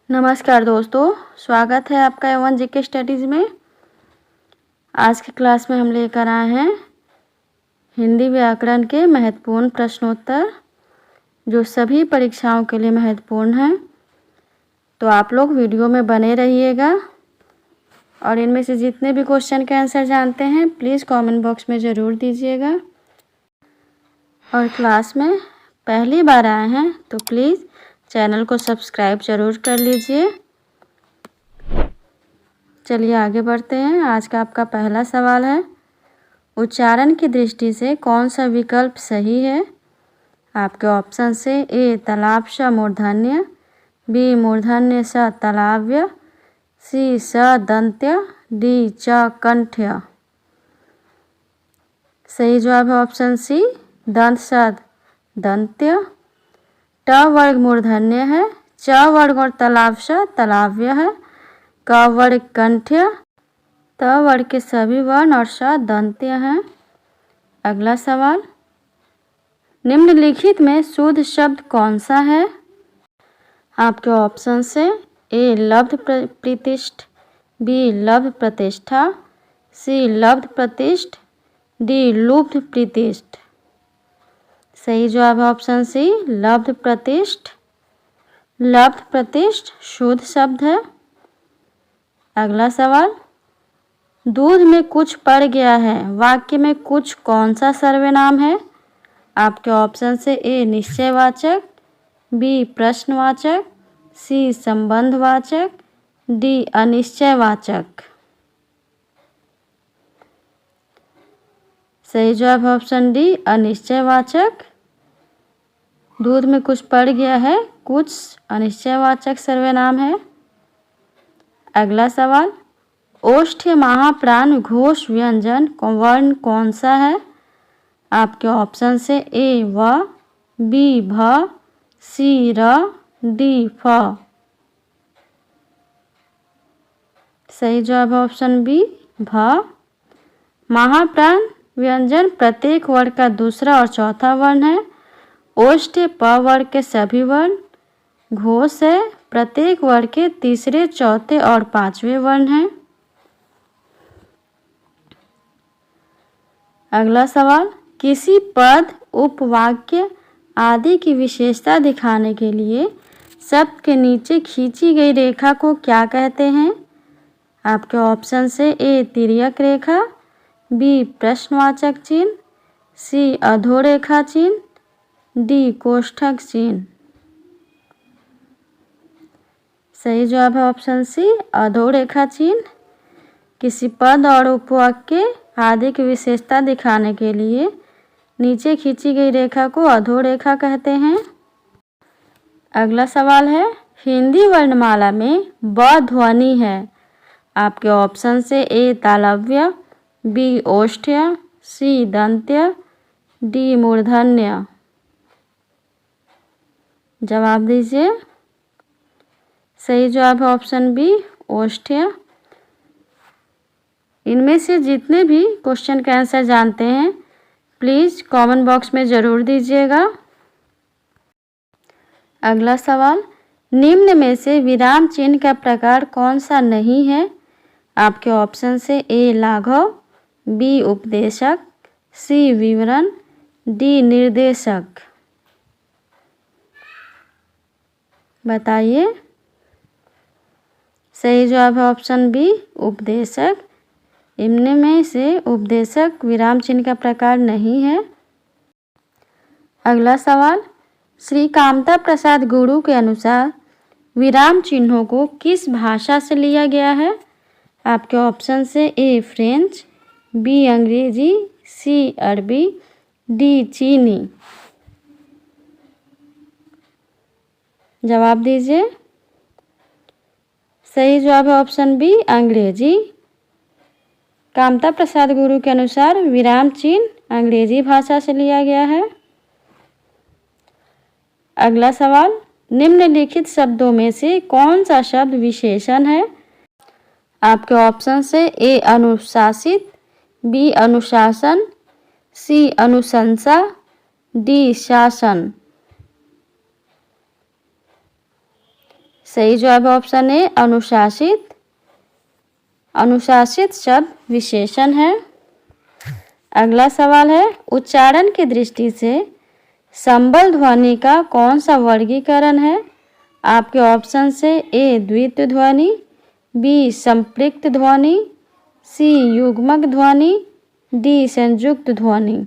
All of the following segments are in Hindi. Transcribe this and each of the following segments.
नमस्कार दोस्तों, स्वागत है आपका एवन जीके स्टडीज़ में। आज की क्लास में हम लेकर आए हैं हिंदी व्याकरण के महत्वपूर्ण प्रश्नोत्तर जो सभी परीक्षाओं के लिए महत्वपूर्ण हैं। तो आप लोग वीडियो में बने रहिएगा और इनमें से जितने भी क्वेश्चन के आंसर जानते हैं प्लीज़ कमेंट बॉक्स में ज़रूर दीजिएगा। और क्लास में पहली बार आए हैं तो प्लीज़ चैनल को सब्सक्राइब ज़रूर कर लीजिए। चलिए आगे बढ़ते हैं। आज का आपका पहला सवाल है, उच्चारण की दृष्टि से कौन सा विकल्प सही है? आपके ऑप्शन से ए तालाब श मूर्धन्य, बी मूर्धन्य स तालाव्य, सी स दंत्य, डी च कंठ्य। सही जवाब है ऑप्शन सी दंत स दंत्य। ट वर्ग मूर्धन्य है, च वर्ग और तालाब श तालाव्य है, क वर्ग कंठ्य, त वर्ग के सभी वर्ण और श दंत्य हैं। अगला सवाल, निम्नलिखित में शुद्ध शब्द कौन सा है? आपके ऑप्शन से ए लब्ध प्रतिष्ठ, बी लब्ध प्रतिष्ठा, सी लब्ध प्रतिष्ठ, डी लुब्ध प्रतिष्ठ। सही जवाब है ऑप्शन सी लब्ध प्रतिष्ठ। लब्ध प्रतिष्ठ शुद्ध शब्द है। अगला सवाल, दूध में कुछ पड़ गया है वाक्य में कुछ कौन सा सर्वनाम है? आपके ऑप्शन से ए निश्चयवाचक, बी प्रश्नवाचक, सी संबंधवाचक, डी अनिश्चयवाचक। सही जवाब है ऑप्शन डी अनिश्चयवाचक। दूध में कुछ पड़ गया है कुछ अनिश्चयवाचक सर्वनाम है। अगला सवाल, ओष्ठ्य महाप्राण घोष व्यंजन वर्ण कौन सा है? आपके ऑप्शन से ए व, बी भ, सी र, डी फ। सही जवाब है ऑप्शन बी भ। महाप्राण व्यंजन प्रत्येक वर्ण का दूसरा और चौथा वर्ण है। ओष्ठ्य प वर्ग के सभी वर्ण, घोष है प्रत्येक वर्ग के तीसरे, चौथे और पांचवें वर्ण हैं। अगला सवाल, किसी पद, उपवाक्य आदि की विशेषता दिखाने के लिए शब्द के नीचे खींची गई रेखा को क्या कहते हैं? आपके ऑप्शन से ए तिर्यक रेखा, बी प्रश्नवाचक चिन्ह, सी अधोरेखा चिन्ह, डी कोष्ठक चिन्ह। सही जवाब है ऑप्शन सी अधोरेखा चिन्ह। किसी पद और उपवाक्य आदि की विशेषता दिखाने के लिए नीचे खींची गई रेखा को अधोरेखा कहते हैं। अगला सवाल है, हिंदी वर्णमाला में ब ध्वनि है। आपके ऑप्शन से ए तालव्य, बी ओष्ठ्य, सी दंत्य, डी मूर्धन्य। जवाब दीजिए। सही जवाब है ऑप्शन बी ओष्ठ्य। इनमें से जितने भी क्वेश्चन का आंसर जानते हैं प्लीज़ कमेंट बॉक्स में ज़रूर दीजिएगा। अगला सवाल, निम्न में से विराम चिन्ह का प्रकार कौन सा नहीं है? आपके ऑप्शन से ए लाघव, बी उपदेशक, सी विवरण, डी निर्देशक। बताइए। सही जवाब है ऑप्शन बी उपदेशक। इनमें में से उपदेशक विराम चिन्ह का प्रकार नहीं है। अगला सवाल, श्री कामता प्रसाद गुरु के अनुसार विराम चिन्हों को किस भाषा से लिया गया है? आपके ऑप्शन से ए फ्रेंच, बी अंग्रेजी, सी अरबी, डी चीनी। जवाब दीजिए। सही जवाब है ऑप्शन बी अंग्रेजी। कामता प्रसाद गुरु के अनुसार विराम चिन्ह अंग्रेजी भाषा से लिया गया है। अगला सवाल, निम्नलिखित शब्दों में से कौन सा शब्द विशेषण है? आपके ऑप्शन से ए अनुशासित, बी अनुशासन, सी अनुशंसा, डी शासन। सही जवाब है ऑप्शन ए अनुशासित। अनुशासित शब्द विशेषण है। अगला सवाल है उच्चारण की दृष्टि से संबल ध्वनि का कौन सा वर्गीकरण है? आपके ऑप्शन से ए द्वित्व ध्वनि, बी संपृक्त ध्वनि, सी युग्मक ध्वनि, डी संयुक्त ध्वनि।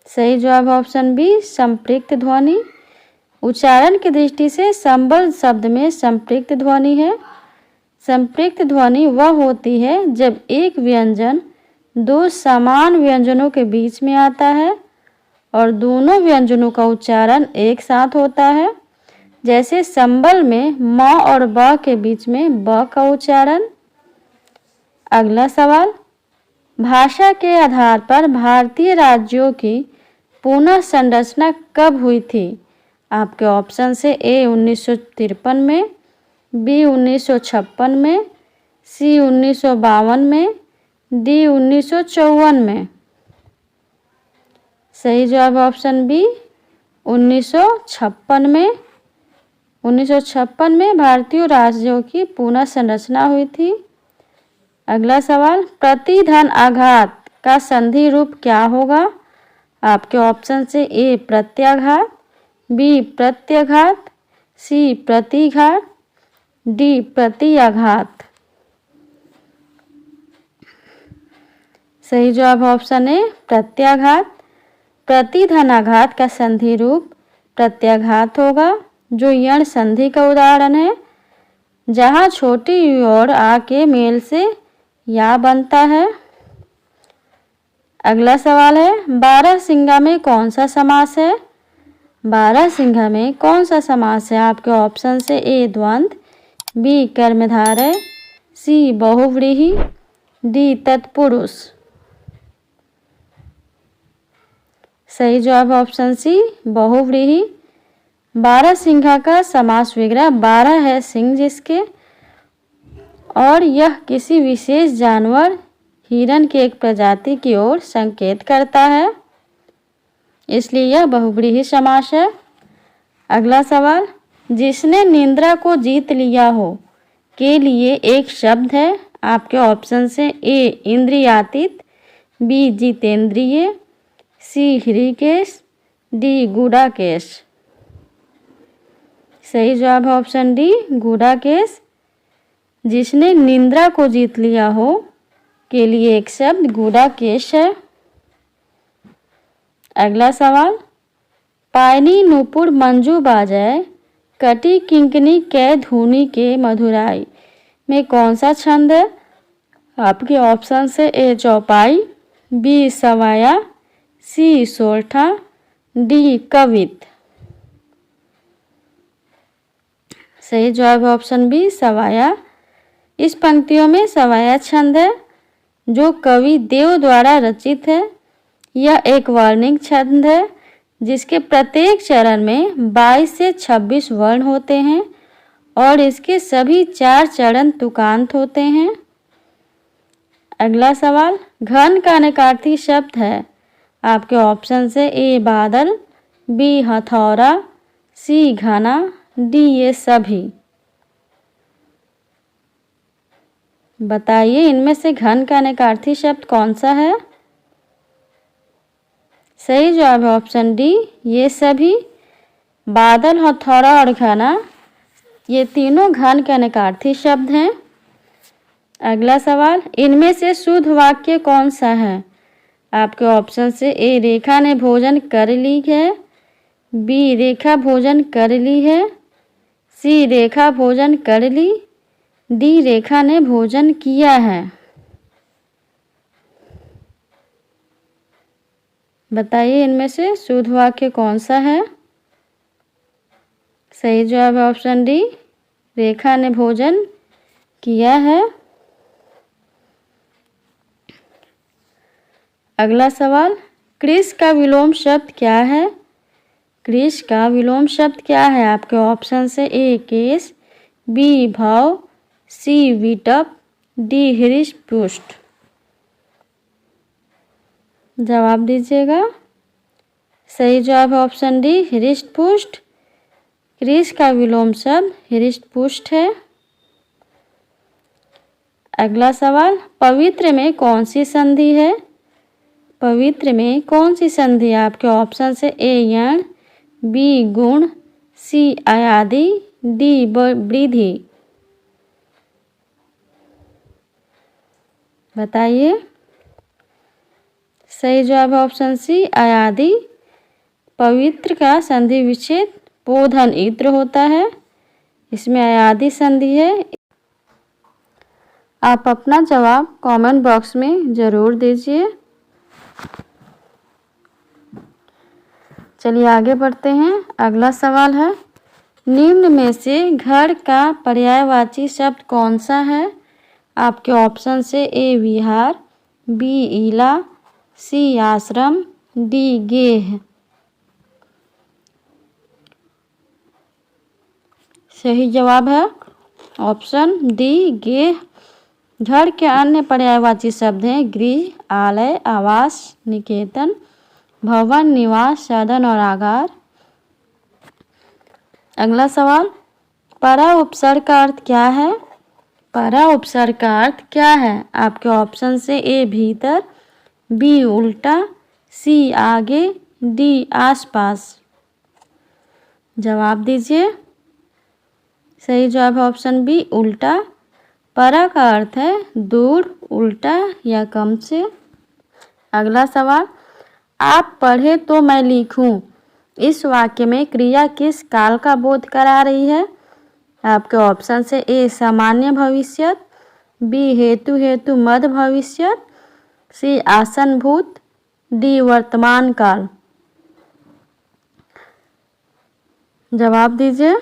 सही जवाब ऑप्शन बी संपृक्त ध्वनि। उच्चारण की दृष्टि से संबल शब्द में संपृक्त ध्वनि है। संपृक्त ध्वनि वह होती है जब एक व्यंजन दो समान व्यंजनों के बीच में आता है और दोनों व्यंजनों का उच्चारण एक साथ होता है। जैसे संबल में म और ब के बीच में ब का उच्चारण। अगला सवाल भाषा के आधार पर भारतीय राज्यों की पुनः संरचना कब हुई थी? आपके ऑप्शन से ए 1953 में, बी 1956 में, सी 1952 में, डी 1954 में। सही जवाब ऑप्शन बी 1956 में। 1956 में भारतीय राज्यों की पुनः संरचना हुई थी। अगला सवाल प्रतिधन आघात का संधि रूप क्या होगा? आपके ऑप्शन से ए प्रत्याघात, बी प्रत्याघात, सी प्रतिघात, डी प्रतिआघात। सही जवाब ऑप्शन ए प्रत्याघात। प्रतिधनाघात का संधि रूप प्रत्याघात होगा जो यण संधि का उदाहरण है, जहाँ छोटी यू और आ के मेल से या बनता है। अगला सवाल है बारहसिंगा में कौन सा समास है? बारहसिंगा में कौन सा समास है? आपके ऑप्शन से ए द्वंद्व, बी कर्मधारय, सी बहुव्रीहि, डी तत्पुरुष। सही जवाब ऑप्शन सी बहुव्रीहि। बारहसिंगा का समास विग्रह 12 है सिंह जिसके, और यह किसी विशेष जानवर हिरण की एक प्रजाति की ओर संकेत करता है, इसलिए यह बहुव्रीहि समास है। अगला सवाल जिसने निंद्रा को जीत लिया हो के लिए एक शब्द है। आपके ऑप्शन से ए इंद्रियातीत, बी जितेंद्रिय, सी हृकेश, डी गुडाकेश। सही जवाब है ऑप्शन डी गुडाकेश। जिसने निंद्रा को जीत लिया हो के लिए एक शब्द गुडाकेश है। अगला सवाल पायनी नूपुर मंजू बाजय कटी किंकनी कै धुनी के मधुराई में कौन सा छंद है? आपके ऑप्शन से ए चौपाई, बी सवाया, सी सोरठा, डी कवित। सही जवाब ऑप्शन बी सवाया। इस पंक्तियों में सवाया छंद है जो कवि देव द्वारा रचित है। यह एक वर्णिक छंद है जिसके प्रत्येक चरण में 22 से 26 वर्ण होते हैं और इसके सभी 4 चरण तुकांत होते हैं। अगला सवाल घन का अनेकार्थी शब्द है। आपके ऑप्शन से ए बादल, बी हथौड़ा, सी घना, डी ये सभी। बताइए इनमें से घन का अनेकार्थी शब्द कौन सा है? सही जवाब है ऑप्शन डी ये सभी। बादल, हथौड़ा और घना ये तीनों घन के अनेकार्थी शब्द हैं। अगला सवाल इनमें से शुद्ध वाक्य कौन सा है? आपके ऑप्शन से ए रेखा ने भोजन कर ली है, बी रेखा भोजन कर ली है, सी रेखा भोजन कर ली, डी रेखा ने भोजन किया है। बताइए इनमें से शुद्ध वाक्य कौन सा है? सही जवाब है ऑप्शन डी रेखा ने भोजन किया है। अगला सवाल कृष का विलोम शब्द क्या है? कृष का विलोम शब्द क्या है? आपके ऑप्शन से ए केश, बी भाव, सी विटप, डी हृष्ट पुष्ट। जवाब दीजिएगा। सही जवाब है ऑप्शन डी हृष्ट पुष्ट। कृष का विलोम शब्द हृष्ट पुष्ट है। अगला सवाल, पवित्र में कौन सी संधि है? पवित्र में कौन सी संधि है? आपके ऑप्शन है ए यण, बी गुण, सी अयादि, डी वृद्धि। बताइए। सही जवाब है ऑप्शन सी अयादि। पवित्र का संधि विच्छेद पोधन इत्र होता है, इसमें अयादि संधि है। आप अपना जवाब कमेंट बॉक्स में ज़रूर दीजिए। चलिए आगे बढ़ते हैं। अगला सवाल है, निम्न में से घर का पर्यायवाची शब्द कौन सा है? आपके ऑप्शन से ए विहार, बी इला, सी आश्रम, डी गेह। सही जवाब है ऑप्शन डी गेह। घर के अन्य पर्यायवाची शब्द हैं गृह, आलय, आवास, निकेतन, भवन, निवास, सदन और आगार। अगला सवाल, परा उपसर्ग का अर्थ क्या है? परा उपसर्ग का अर्थ क्या है? आपके ऑप्शन से ए भीतर, बी उल्टा, सी आगे, डी आसपास। जवाब दीजिए। सही जवाब है ऑप्शन बी उल्टा। परा का अर्थ है दूर, उल्टा या कम से। अगला सवाल, आप पढ़े तो मैं लिखूं, इस वाक्य में क्रिया किस काल का बोध करा रही है? आपके ऑप्शन से ए सामान्य भविष्यत, बी हेतु हेतु मध्य भविष्यत, सी आसन्नभूत, डी वर्तमान काल। जवाब दीजिए।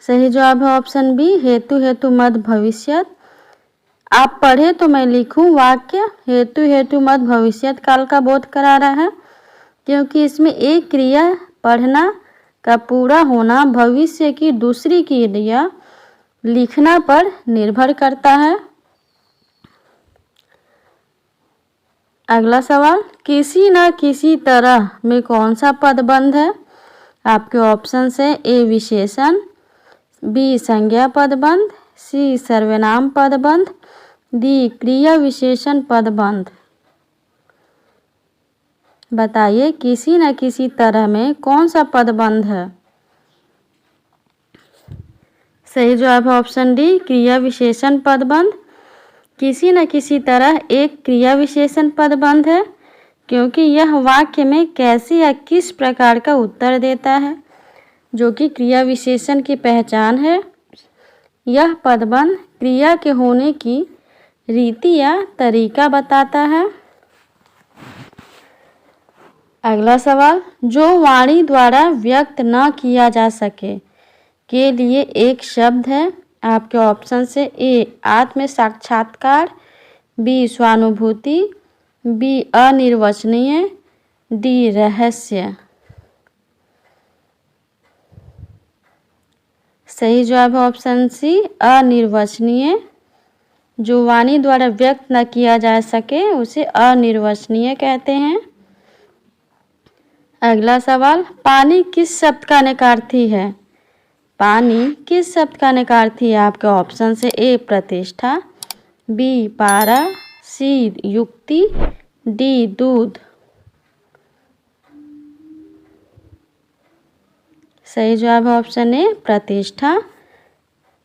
सही जवाब है ऑप्शन बी हेतु हेतु मध्य भविष्यत। आप पढ़े तो मैं लिखूं वाक्य हेतु हेतु मध्य भविष्यत काल का बोध करा रहा है, क्योंकि इसमें एक क्रिया पढ़ना का पूरा होना भविष्य की दूसरी क्रिया लिखना पर निर्भर करता है। अगला सवाल, किसी न किसी तरह में कौन सा पदबंध है? आपके ऑप्शन है ए विशेषण, बी संज्ञा पदबंध, सी सर्वनाम पदबंध, डी क्रिया विशेषण पदबंध। बताइए किसी न किसी तरह में कौन सा पदबंध है? सही जवाब है ऑप्शन डी क्रिया विशेषण पदबंध। किसी न किसी तरह एक क्रिया विशेषण पदबंध है, क्योंकि यह वाक्य में कैसे या किस प्रकार का उत्तर देता है, जो कि क्रिया विशेषण की पहचान है। यह पदबंध क्रिया के होने की रीति या तरीका बताता है। अगला सवाल, जो वाणी द्वारा व्यक्त न किया जा सके के लिए एक शब्द है। आपके ऑप्शन से ए आत्म साक्षात्कार, बी स्वानुभूति, बी अनिर्वचनीय, डी रहस्य। सही जवाब है ऑप्शन सी अनिर्वचनीय। जो वाणी द्वारा व्यक्त न किया जा सके उसे अनिर्वचनीय कहते हैं। अगला सवाल, पानी किस शब्द का नकारार्थी है? पानी किस शब्द का नकारार्थी है? आपके ऑप्शन से ए प्रतिष्ठा, बी पारा, सी युक्ति, डी दूध। सही जवाब है ऑप्शन ए प्रतिष्ठा।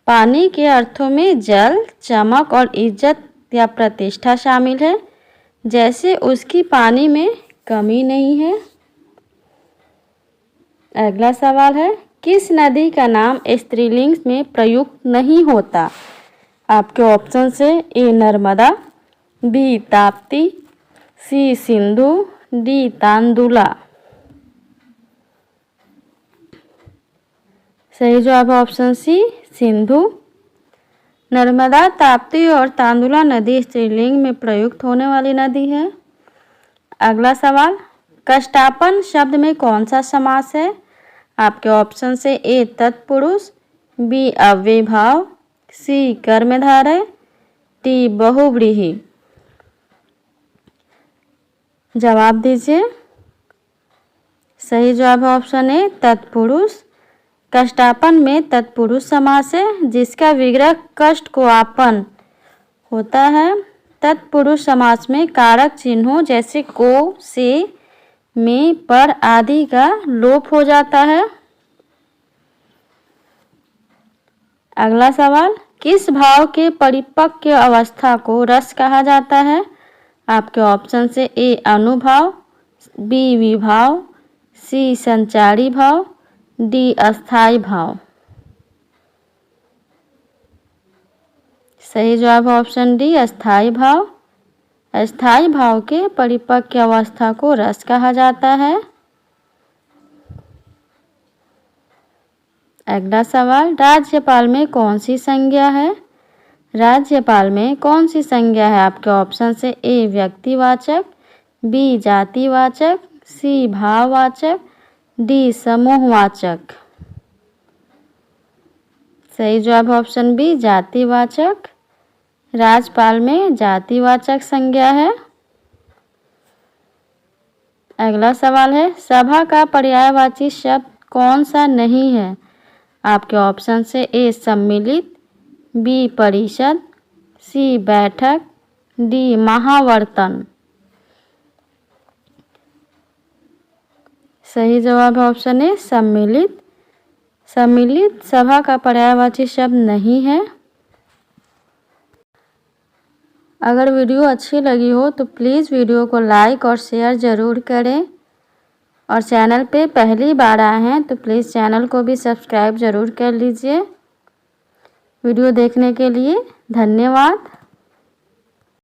पानी के अर्थों में जल, चमक और इज्जत या प्रतिष्ठा शामिल है, जैसे उसकी पानी में कमी नहीं है। अगला सवाल है, किस नदी का नाम स्त्रीलिंग में प्रयुक्त नहीं होता? आपके ऑप्शन से ए नर्मदा, बी ताप्ती, सी सिंधु, डी तांदुला। सही जवाब है ऑप्शन सी सिंधु। नर्मदा, ताप्ती और तांदुला नदी स्त्रीलिंग में प्रयुक्त होने वाली नदी है। अगला सवाल, कष्टापन शब्द में कौन सा समास है? आपके ऑप्शन से ए तत्पुरुष, बी अव्ययभाव, सी कर्मधारय, डी बहुव्रीहि। जवाब दीजिए। सही जवाब है ऑप्शन ए तत्पुरुष। कष्टापन में तत्पुरुष समास है, जिसका विग्रह कष्ट को आपन होता है। तत्पुरुष समास में कारक चिन्हों जैसे को, से, में, पर आदि का लोप हो जाता है। अगला सवाल, किस भाव के परिपक्व अवस्था को रस कहा जाता है? आपके ऑप्शन से ए अनुभाव, बी विभाव, सी संचारी भाव, डी अस्थाई भाव। सही जवाब ऑप्शन डी अस्थाई भाव। अस्थाई भाव के परिपक्व अवस्था को रस कहा जाता है। अगला सवाल, राज्यपाल में कौन सी संज्ञा है? राज्यपाल में कौन सी संज्ञा है? आपके ऑप्शन से ए व्यक्तिवाचक, बी जातिवाचक, सी भाववाचक, डी समूहवाचक। सही जवाब ऑप्शन बी जातिवाचक। राज्यपाल में जातिवाचक संज्ञा है। अगला सवाल है, सभा का पर्यायवाची शब्द कौन सा नहीं है? आपके ऑप्शन से ए सम्मिलित, बी परिषद, सी बैठक, डी महावर्तन। सही जवाब ऑप्शन ए सम्मिलित। सम्मिलित सभा का पर्यायवाची शब्द नहीं है। अगर वीडियो अच्छी लगी हो तो प्लीज़ वीडियो को लाइक और शेयर ज़रूर करें, और चैनल पे पहली बार आए हैं तो प्लीज़ चैनल को भी सब्सक्राइब ज़रूर कर लीजिए। वीडियो देखने के लिए धन्यवाद।